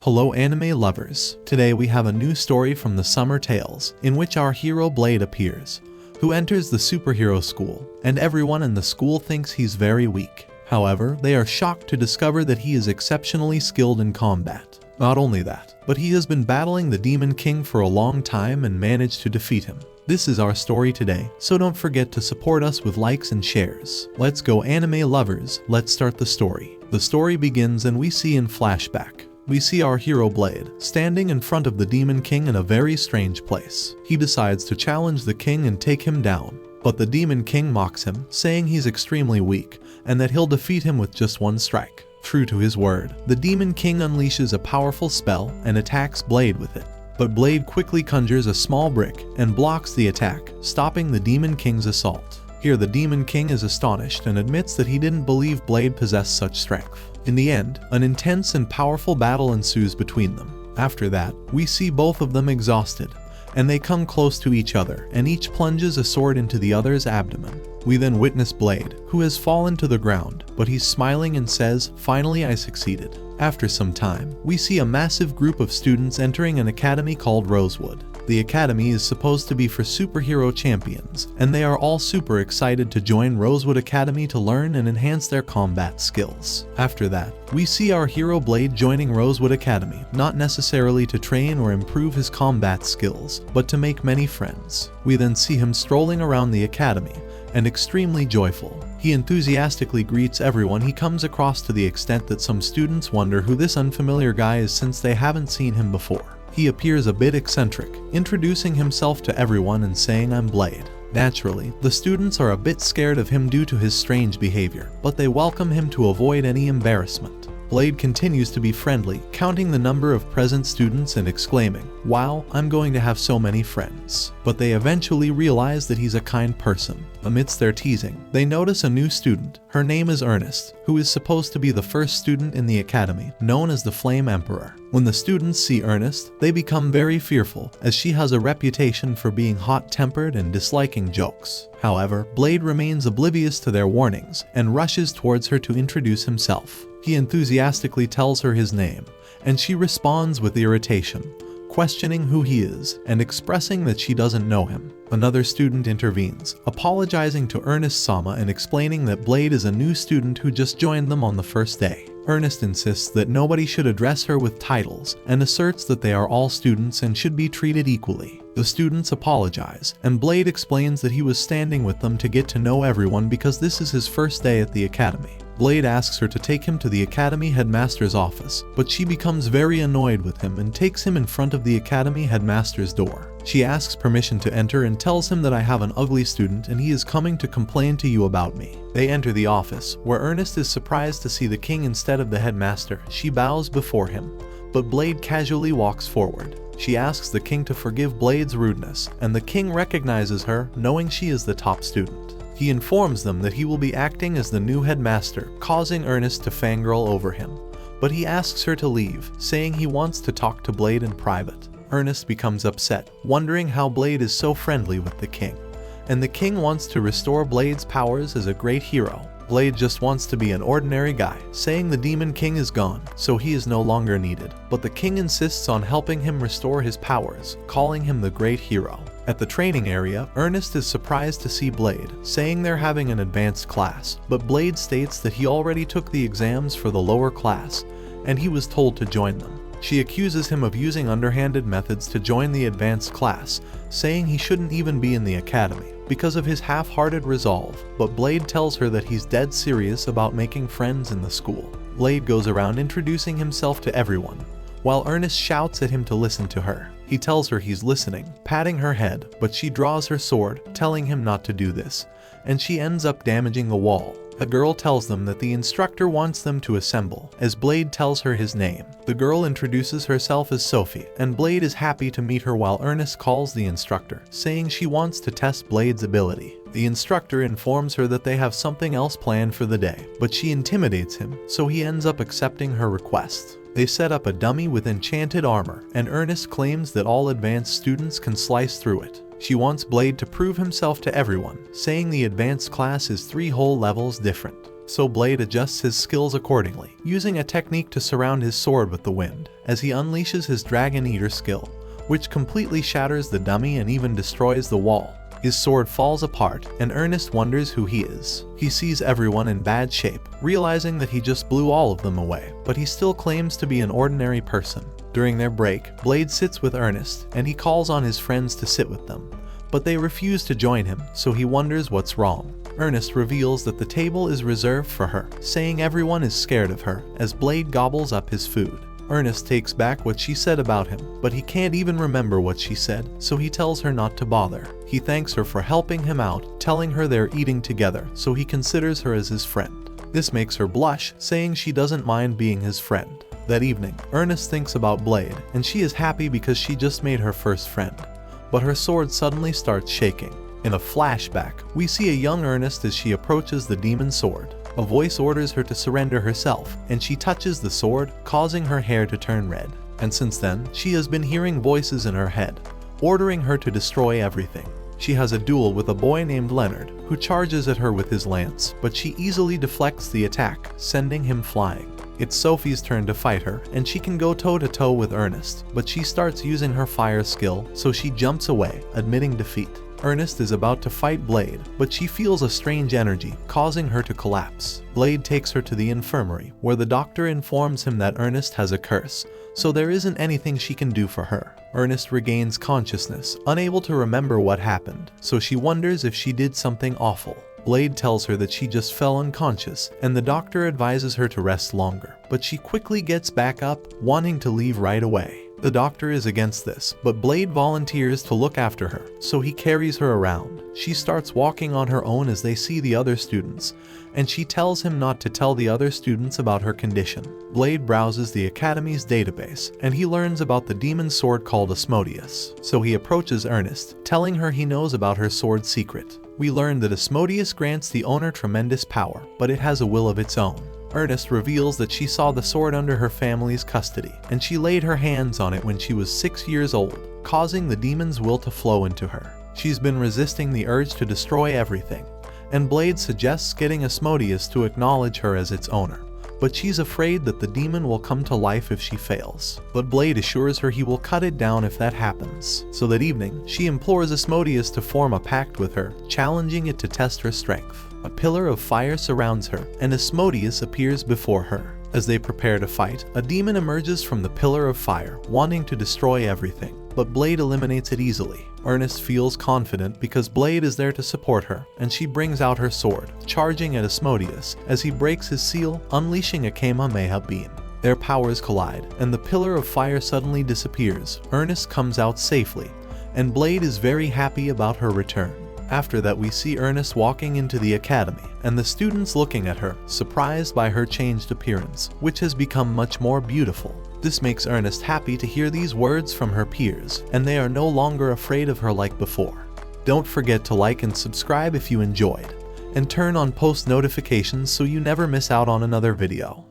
Hello anime lovers, today we have a new story from the Summer Tales, in which our hero Blade appears, who enters the superhero school, and everyone in the school thinks he's very weak. However, they are shocked to discover that he is exceptionally skilled in combat. Not only that, but he has been battling the Demon King for a long time and managed to defeat him. This is our story today, so don't forget to support us with likes and shares. Let's go anime lovers, let's start the story. The story begins and we see in flashback. We see our hero Blade standing in front of the Demon King in a very strange place. He decides to challenge the king and take him down, but the Demon King mocks him, saying he's extremely weak and that he'll defeat him with just one strike. True to his word, the Demon King unleashes a powerful spell and attacks Blade with it. But Blade quickly conjures a small brick and blocks the attack, stopping the Demon King's assault. Here the Demon King is astonished and admits that he didn't believe Blade possessed such strength. In the end, an intense and powerful battle ensues between them. After that, we see both of them exhausted, and they come close to each other, and each plunges a sword into the other's abdomen. We then witness Blade, who has fallen to the ground, but he's smiling and says, "Finally I succeeded." After some time, we see a massive group of students entering an academy called Rosewood. The academy is supposed to be for superhero champions, and they are all super excited to join Rosewood Academy to learn and enhance their combat skills. After that, we see our hero Blade joining Rosewood Academy, not necessarily to train or improve his combat skills, but to make many friends. We then see him strolling around the academy, and extremely joyful. He enthusiastically greets everyone he comes across, to the extent that some students wonder who this unfamiliar guy is since they haven't seen him before. He appears a bit eccentric, introducing himself to everyone and saying, "I'm Blade." Naturally, the students are a bit scared of him due to his strange behavior, but they welcome him to avoid any embarrassment. Blade continues to be friendly, counting the number of present students and exclaiming, "Wow, I'm going to have so many friends." But they eventually realize that he's a kind person. Amidst their teasing, they notice a new student. Her name is Ernest, who is supposed to be the first student in the academy, known as the Flame Emperor. When the students see Ernest, they become very fearful, as she has a reputation for being hot-tempered and disliking jokes. However, Blade remains oblivious to their warnings and rushes towards her to introduce himself. He enthusiastically tells her his name, and she responds with irritation, questioning who he is and expressing that she doesn't know him. Another student intervenes, apologizing to Ernest-sama and explaining that Blade is a new student who just joined them on the first day. Ernest insists that nobody should address her with titles and asserts that they are all students and should be treated equally. The students apologize, and Blade explains that he was standing with them to get to know everyone because this is his first day at the academy. Blade asks her to take him to the academy headmaster's office, but she becomes very annoyed with him and takes him in front of the academy headmaster's door. She asks permission to enter and tells him that I have an ugly student and he is coming to complain to you about me. They enter the office, where Ernest is surprised to see the king instead of the headmaster. She bows before him, but Blade casually walks forward. She asks the king to forgive Blade's rudeness, and the king recognizes her, knowing she is the top student. He informs them that he will be acting as the new headmaster, causing Ernest to fangirl over him. But he asks her to leave, saying he wants to talk to Blade in private. Ernest becomes upset, wondering how Blade is so friendly with the king. And the king wants to restore Blade's powers as a great hero. Blade just wants to be an ordinary guy, saying the Demon King is gone, so he is no longer needed. But the king insists on helping him restore his powers, calling him the great hero. At the training area, Ernest is surprised to see Blade, saying they're having an advanced class, but Blade states that he already took the exams for the lower class, and he was told to join them. She accuses him of using underhanded methods to join the advanced class, saying he shouldn't even be in the academy because of his half-hearted resolve, but Blade tells her that he's dead serious about making friends in the school. Blade goes around introducing himself to everyone, while Ernest shouts at him to listen to her. He tells her he's listening, patting her head, but she draws her sword, telling him not to do this, and she ends up damaging the wall. A girl tells them that the instructor wants them to assemble, as Blade tells her his name. The girl introduces herself as Sophie, and Blade is happy to meet her while Ernest calls the instructor, saying she wants to test Blade's ability. The instructor informs her that they have something else planned for the day, but she intimidates him, so he ends up accepting her request. They set up a dummy with enchanted armor, and Ernest claims that all advanced students can slice through it. She wants Blade to prove himself to everyone, saying the advanced class is 3 whole levels different. so Blade adjusts his skills accordingly, using a technique to surround his sword with the wind, as he unleashes his Dragon Eater skill, which completely shatters the dummy and even destroys the wall. His sword falls apart, and Ernest wonders who he is. He sees everyone in bad shape, realizing that he just blew all of them away, but he still claims to be an ordinary person. During their break, Blade sits with Ernest, and he calls on his friends to sit with them, but they refuse to join him, so he wonders what's wrong. Ernest reveals that the table is reserved for her, saying everyone is scared of her, as Blade gobbles up his food. Ernest takes back what she said about him, but he can't even remember what she said, so he tells her not to bother. He thanks her for helping him out, telling her they're eating together, so he considers her as his friend. This makes her blush, saying she doesn't mind being his friend. That evening, Ernest thinks about Blade, and she is happy because she just made her first friend. But her sword suddenly starts shaking. In a flashback, we see a young Ernest as she approaches the demon sword. A voice orders her to surrender herself, and she touches the sword, causing her hair to turn red. And since then, she has been hearing voices in her head, ordering her to destroy everything. She has a duel with a boy named Leonard, who charges at her with his lance, but she easily deflects the attack, sending him flying. It's Sophie's turn to fight her, and she can go toe-to-toe with Ernest, but she starts using her fire skill, so she jumps away, admitting defeat. Ernest is about to fight Blade, but she feels a strange energy, causing her to collapse. Blade takes her to the infirmary, where the doctor informs him that Ernest has a curse, so there isn't anything she can do for her. Ernest regains consciousness, unable to remember what happened, so she wonders if she did something awful. Blade tells her that she just fell unconscious, and the doctor advises her to rest longer, but she quickly gets back up, wanting to leave right away. The doctor is against this, but Blade volunteers to look after her, so he carries her around. She starts walking on her own as they see the other students, and she tells him not to tell the other students about her condition. Blade browses the Academy's database, and he learns about the demon sword called Asmodeus, so he approaches Ernest, telling her he knows about her sword's secret. We learn that Asmodeus grants the owner tremendous power, but it has a will of its own. Ernest reveals that she saw the sword under her family's custody, and she laid her hands on it when she was 6 years old, causing the demon's will to flow into her. She's been resisting the urge to destroy everything, and Blade suggests getting Asmodeus to acknowledge her as its owner, but she's afraid that the demon will come to life if she fails. But Blade assures her he will cut it down if that happens. So that evening, she implores Asmodeus to form a pact with her, challenging it to test her strength. A pillar of fire surrounds her, and Asmodeus appears before her. As they prepare to fight, a demon emerges from the pillar of fire, wanting to destroy everything, but Blade eliminates it easily. Ernest feels confident because Blade is there to support her, and she brings out her sword, charging at Asmodeus as he breaks his seal, unleashing a Kamehameha beam. Their powers collide, and the pillar of fire suddenly disappears. Ernest comes out safely, and Blade is very happy about her return. After that, we see Ernest walking into the academy, and the students looking at her, surprised by her changed appearance, which has become much more beautiful. This makes Ernest happy to hear these words from her peers, and they are no longer afraid of her like before. Don't forget to like and subscribe if you enjoyed, and turn on post notifications so you never miss out on another video.